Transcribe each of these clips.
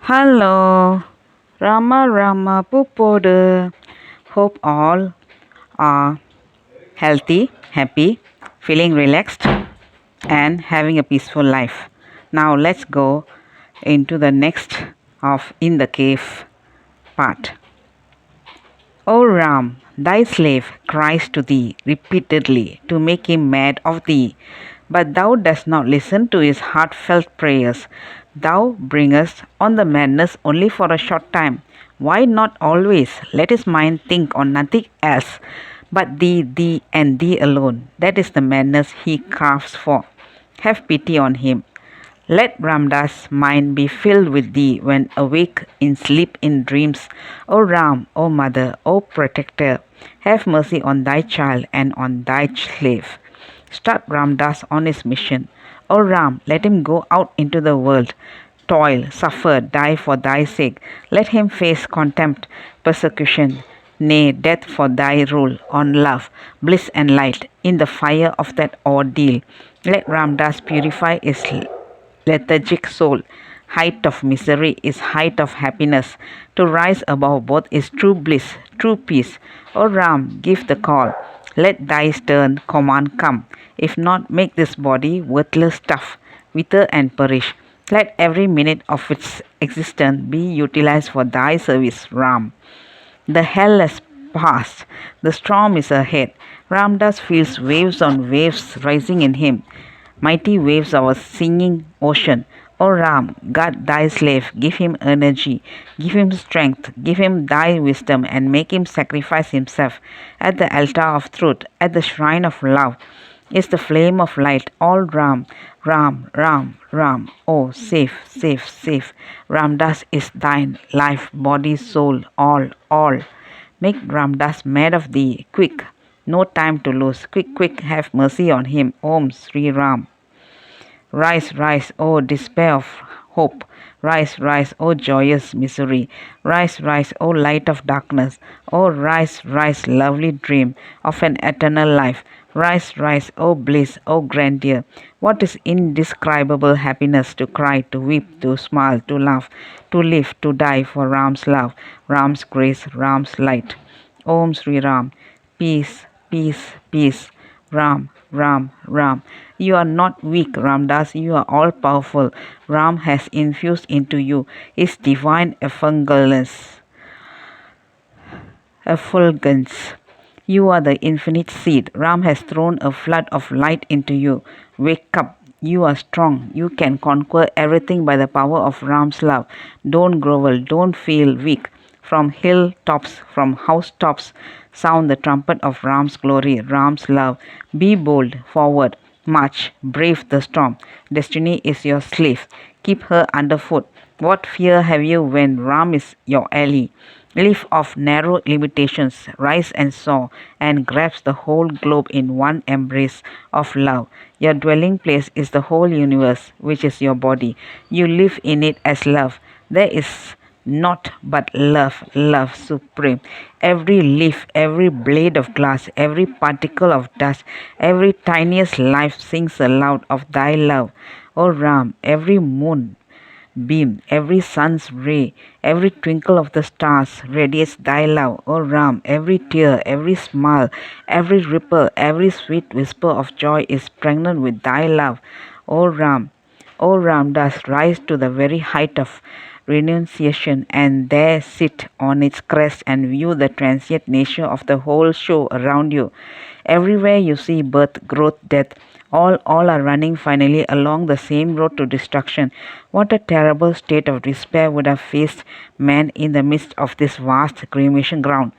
Hello, Rama Rama Pupodu. Hope all are healthy, happy, feeling relaxed, and having a peaceful life. Now let's go into the next of In the Cave part. O Ram, thy slave cries to thee repeatedly to make him mad of thee, but thou dost not listen to his heartfelt prayers. Thou bringest on the madness only for a short time. Why not always let his mind think on nothing else but thee, thee, and thee alone? That is the madness he craves for. Have pity on him. Let Ramdas' mind be filled with thee when awake, in sleep, in dreams. O Ram, O Mother, O Protector, have mercy on thy child and on thy slave. Start Ramdas on his mission. O Ram, let him go out into the world, toil, suffer, die for thy sake. Let him face contempt, persecution, nay, death for thy rule on love, bliss, and light. In the fire of that ordeal, let Ramdas purify his lethargic soul. Height of misery is height of happiness. To rise above both is true bliss, true peace. O Ram, give the call. Let thy stern command come. If not, make this body worthless stuff, wither and perish. Let every minute of its existence be utilized for thy service, Ram. The hell has passed. The storm is ahead. Ramdas feels waves on waves rising in him. Mighty waves of a singing ocean. O Ram, guard thy slave, give him energy, give him strength, give him thy wisdom, and make him sacrifice himself. At the altar of truth, at the shrine of love, is the flame of light. All Ram, Ram, Ram, Ram. Oh, safe, safe, safe. Ramdas is thine, life, body, soul, all. Make Ramdas mad of thee, quick. No time to lose. Quick, quick, have mercy on him. Om Sri Ram. Rise, rise, O despair of hope. Rise, rise, O joyous misery. Rise, rise, O light of darkness. O rise, rise, lovely dream of an eternal life. Rise, rise, O bliss, O grandeur. What is indescribable happiness to cry, to weep, to smile, to laugh, to live, to die for Ram's love, Ram's grace, Ram's light. Om Sri Ram. Peace, peace, peace. Ram, Ram, Ram. You are not weak, Ramdas. You are all powerful. Ram has infused into you his divine effulgence. You are the infinite seed. Ram has thrown a flood of light into you. Wake up. You are strong. You can conquer everything by the power of Ram's love. Don't grovel. Don't feel weak. From hilltops, from housetops, sound the trumpet of Ram's glory, Ram's love. Be bold, forward, march, brave the storm. Destiny is your slave. Keep her underfoot. What fear have you when Ram is your ally? Live off narrow limitations, rise and soar, and grasp the whole globe in one embrace of love. Your dwelling place is the whole universe, which is your body. You live in it as love. There is not but love, love supreme. Every leaf, every blade of grass, every particle of dust, every tiniest life sings aloud of thy love. O Ram, every moon beam, every sun's ray, every twinkle of the stars radiates thy love. O Ram, every tear, every smile, every ripple, every sweet whisper of joy is pregnant with thy love. O Ram, O Ram, does rise to the very height of renunciation, and there sit on its crest and view the transient nature of the whole show around you. Everywhere you see birth, growth, death. All are running finally along the same road to destruction. What a terrible state of despair would have faced man in the midst of this vast cremation ground,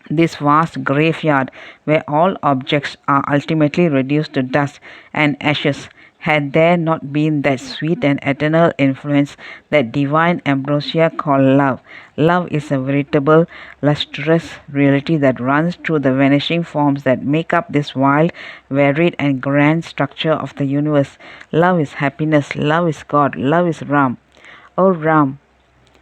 this vast graveyard where all objects are ultimately reduced to dust and ashes. Had there not been that sweet and eternal influence, that divine ambrosia called love. Love is a veritable lustrous reality that runs through the vanishing forms that make up this wild, varied, and grand structure of the universe. Love is happiness. Love is God. Love is Ram. O Ram,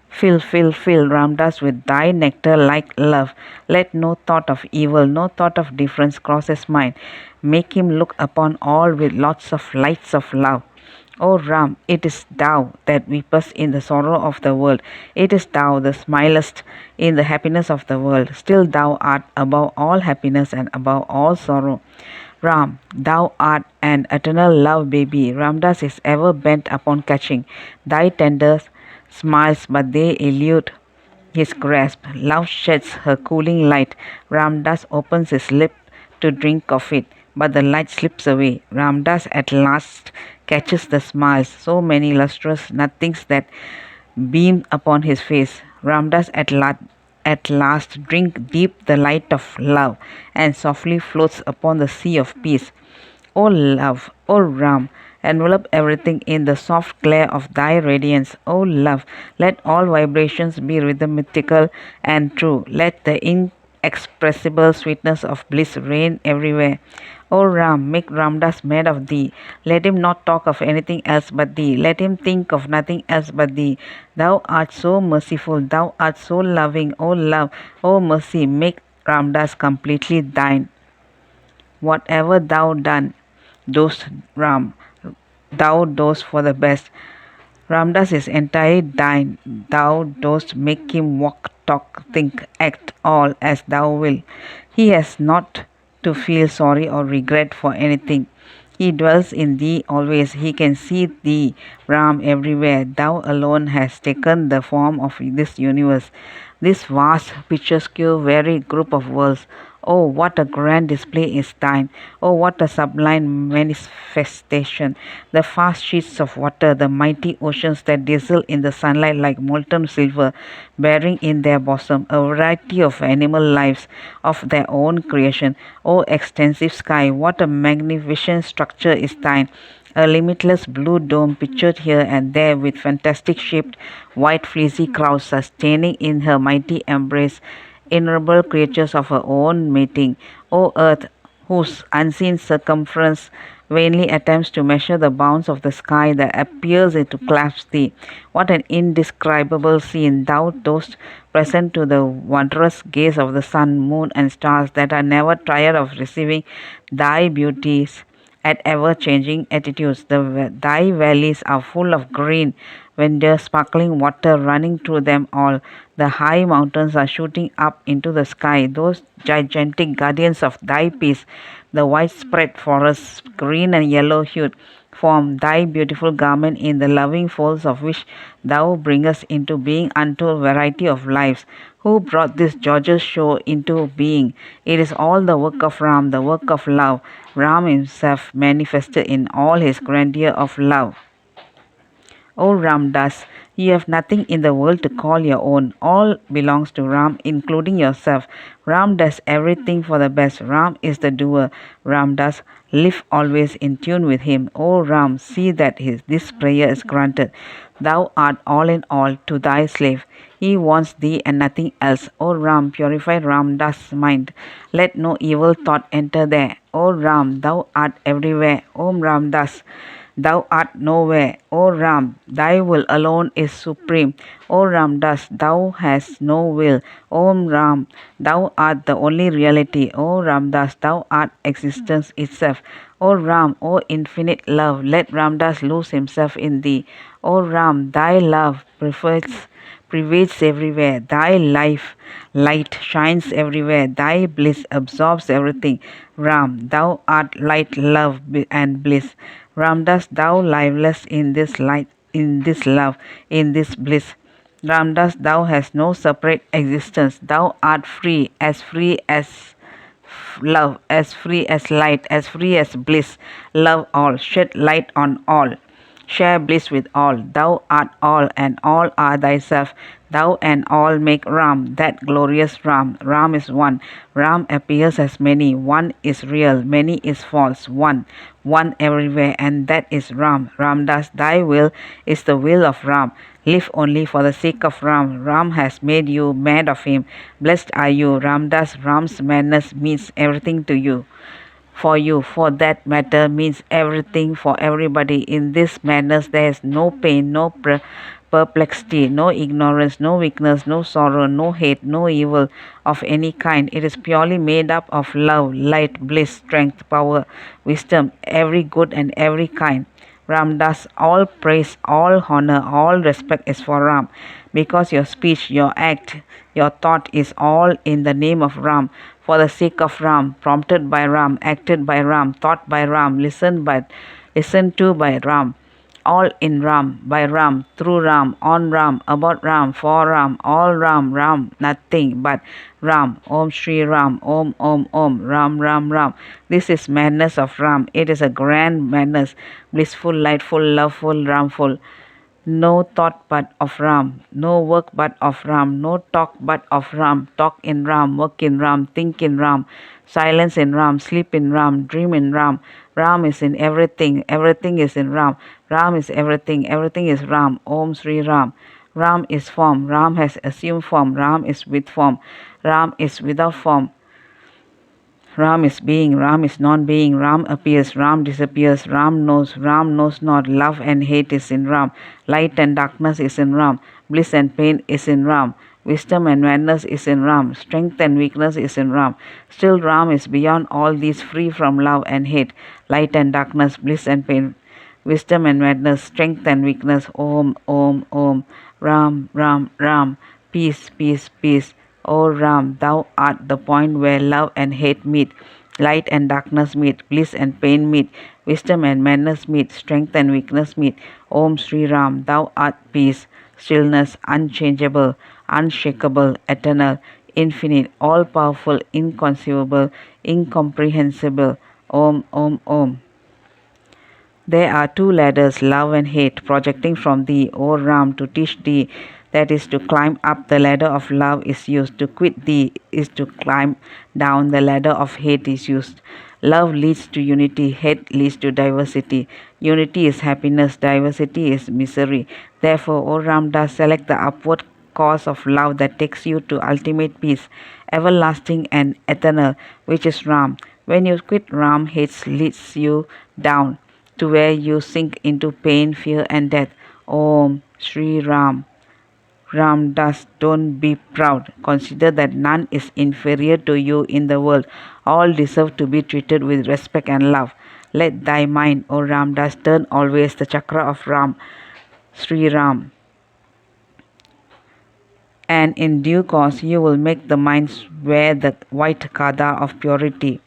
fill Ramdas with thy nectar like love. Let no thought of evil, no thought of difference cross his mind. Make him look upon all with lots of lights of love. O Ram, it is thou that weepest in the sorrow of the world. It is thou that smilest in the happiness of the world. Still thou art above all happiness and above all sorrow. Ram, thou art an eternal love baby. Ramdas is ever bent upon catching thy tender smiles, but they elude his grasp. Love sheds her cooling light. Ramdas opens his lip to drink of it, but the light slips away. Ramdas at last catches the smiles, so many lustrous nothings that beam upon his face. Ramdas at last drink deep the light of love and softly floats upon the sea of peace. O love, O Ram, envelop everything in the soft glare of thy radiance. O love, let all vibrations be rhythmical and true. Let the inexpressible sweetness of bliss reign everywhere. O Ram, make Ramdas mad of thee. Let him not talk of anything else but thee. Let him think of nothing else but thee. Thou art so merciful, thou art so loving. O love, O mercy, make Ramdas completely thine. Whatever thou done, dost Ram, thou dost for the best. Ramdas is entirely thine. Thou dost make him walk, talk, think, act, all as thou wilt. He has not to feel sorry or regret for anything. He dwells in thee always. He can see thee, Ram, everywhere. Thou alone hast taken the form of this universe, this vast, picturesque, varied group of worlds. Oh, what a grand display is thine! Oh, what a sublime manifestation! The vast sheets of water, the mighty oceans that dazzle in the sunlight like molten silver, bearing in their bosom a variety of animal lives of their own creation. Oh, extensive sky, what a magnificent structure is thine! A limitless blue dome pictured here and there with fantastic shaped white fleecy clouds sustaining in her mighty embrace innumerable creatures of her own mating. O earth, whose unseen circumference vainly attempts to measure the bounds of the sky that appears to clasp thee. What an indescribable scene thou dost present to the wondrous gaze of the sun, moon, and stars that are never tired of receiving thy beauties at ever-changing attitudes. Thy valleys are full of green, when there's sparkling water running through them all. The high mountains are shooting up into the sky, those gigantic guardians of thy peace. The widespread forests, green and yellow-hued, form thy beautiful garment in the loving folds of which thou bringest into being unto a variety of lives. Who brought this gorgeous show into being? It is all the work of Ram, the work of love. Ram himself manifested in all his grandeur of love. O Ramdas, you have nothing in the world to call your own. All belongs to Ram, including yourself. Ram does everything for the best. Ram is the doer. Ramdas, live always in tune with him. O Ram, see that this prayer is granted. Thou art all in all to thy slave. He wants thee and nothing else. O Ram, purify Ramdas' mind. Let no evil thought enter there. O Ram, thou art everywhere. O Ramdas, thou art nowhere. O Ram, thy will alone is supreme. O Ramdas, thou hast no will. O Ram, thou art the only reality. O Ramdas, thou art existence itself. O Ram, O infinite love, let Ramdas lose himself in thee. O Ram, thy love pervades everywhere. Thy light shines everywhere. Thy bliss absorbs everything. Ram, thou art light, love, and bliss. Ramdas, thou liveless in this light, in this love, in this bliss. Ramdas, thou hast no separate existence. Thou art free as love, as free as light, as free as bliss. Love all, shed light on all. Share bliss with all. Thou art all, and all are thyself. Thou and all make Ram, that glorious Ram. Ram is one. Ram appears as many. One is real, many is false. One everywhere, and that is Ram. Ramdas, thy will is the will of Ram. Live only for the sake of Ram. Ram has made you mad of him. Blessed are you, Ramdas. Ram's madness means everything to you. For you, for that matter, means everything for everybody. In this madness, there is no pain, no perplexity, no ignorance, no weakness, no sorrow, no hate, no evil of any kind. It is purely made up of love, light, bliss, strength, power, wisdom, every good and every kind. Ramdas, all praise, all honor, all respect is for Ram, because your speech, your act, your thought is all in the name of Ram, for the sake of Ram, prompted by Ram, acted by Ram, thought by Ram, listened to by Ram. All in Ram, by Ram, through Ram, on Ram, about Ram, for Ram, all Ram, Ram, nothing but Ram. Om Shri Ram, Om, Ram, Ram, Ram. This is madness of Ram. It is a grand madness, blissful, lightful, loveful, Ramful. No thought but of Ram, no work but of Ram, no talk but of Ram. Talk in Ram, work in Ram, think in Ram, silence in Ram, sleep in Ram, dream in Ram. Ram is in everything, everything is in Ram. Ram is everything, everything is Ram. Om Sri Ram. Ram is form, Ram has assumed form, Ram is with form, Ram is without form. Ram is being, Ram is non-being, Ram appears, Ram disappears, Ram knows not, love and hate is in Ram, light and darkness is in Ram, bliss and pain is in Ram, wisdom and madness is in Ram, strength and weakness is in Ram. Still Ram is beyond all these, free from love and hate, light and darkness, bliss and pain, wisdom and madness, strength and weakness. Om, Ram, Ram, Ram, peace, peace, peace. O Ram, thou art the point where love and hate meet, light and darkness meet, bliss and pain meet, wisdom and madness meet, strength and weakness meet. Om Sri Ram, thou art peace, stillness, unchangeable, unshakable, eternal, infinite, all powerful, inconceivable, incomprehensible. Om. There are two ladders, love and hate, projecting from thee, O Ram, to teach thee. That is, to climb up the ladder of love is used. To quit thee is to climb down the ladder of hate is used. Love leads to unity, hate leads to diversity. Unity is happiness, diversity is misery. Therefore, O Ramdas, select the upward course of love that takes you to ultimate peace, everlasting and eternal, which is Ram. When you quit Ram, hate leads you down to where you sink into pain, fear, and death. Om Sri Ram. Ramdas, don't be proud. Consider that none is inferior to you in the world. All deserve to be treated with respect and love. Let thy mind, O Ramdas, turn always the chakra of Ram, Sri Ram. And in due course you will make the minds wear the white kada of purity.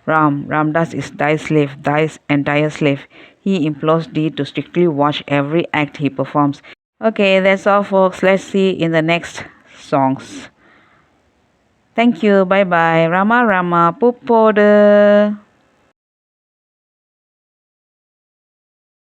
Ramdas is thy slave, thy entire slave. He implores thee to strictly watch every act he performs. Okay, that's all, folks. Let's see in the next songs. Thank you. Bye bye. Rama Rama Pupoda.